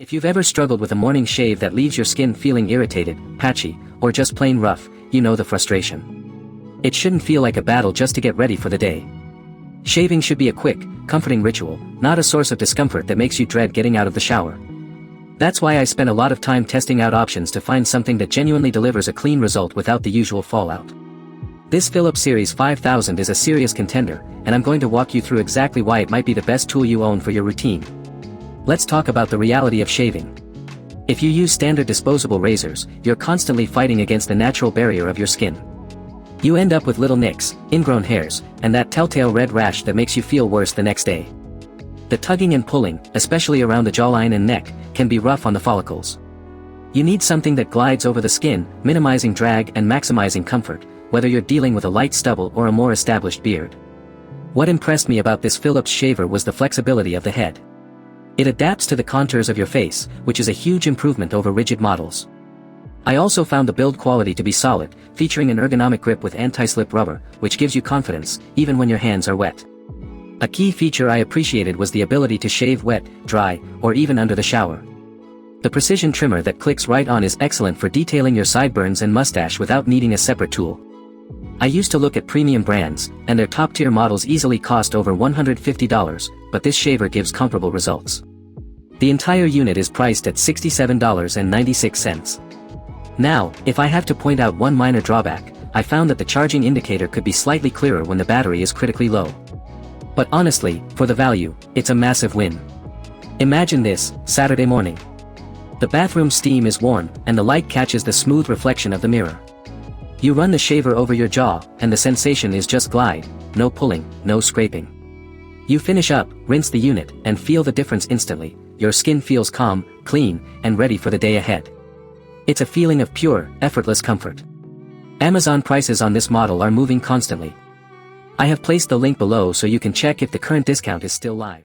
If you've ever struggled with a morning shave that leaves your skin feeling irritated, patchy, or just plain rough, you know the frustration. It shouldn't feel like a battle just to get ready for the day. Shaving should be a quick, comforting ritual, not a source of discomfort that makes you dread getting out of the shower. That's why I spend a lot of time testing out options to find something that genuinely delivers a clean result without the usual fallout. This Philips Series 5000 is a serious contender, and I'm going to walk you through exactly why it might be the best tool you own for your routine. Let's talk about the reality of shaving. If you use standard disposable razors, you're constantly fighting against the natural barrier of your skin. You end up with little nicks, ingrown hairs, and that telltale red rash that makes you feel worse the next day. The tugging and pulling, especially around the jawline and neck, can be rough on the follicles. You need something that glides over the skin, minimizing drag and maximizing comfort, whether you're dealing with a light stubble or a more established beard. What impressed me about this Philips shaver was the flexibility of the head. It adapts to the contours of your face, which is a huge improvement over rigid models. I also found the build quality to be solid, featuring an ergonomic grip with anti-slip rubber, which gives you confidence, even when your hands are wet. A key feature I appreciated was the ability to shave wet, dry, or even under the shower. The precision trimmer that clicks right on is excellent for detailing your sideburns and mustache without needing a separate tool. I used to look at premium brands, and their top-tier models easily cost over $150, but this shaver gives comparable results. The entire unit is priced at $67.96. Now, if I have to point out one minor drawback, I found that the charging indicator could be slightly clearer when the battery is critically low. But honestly, for the value, it's a massive win. Imagine this, Saturday morning. The bathroom steam is warm, and the light catches the smooth reflection of the mirror. You run the shaver over your jaw, and the sensation is just glide, no pulling, no scraping. You finish up, rinse the unit, and feel the difference instantly. Your skin feels calm, clean, and ready for the day ahead. It's a feeling of pure, effortless comfort. Amazon prices on this model are moving constantly. I have placed the link below so you can check if the current discount is still live.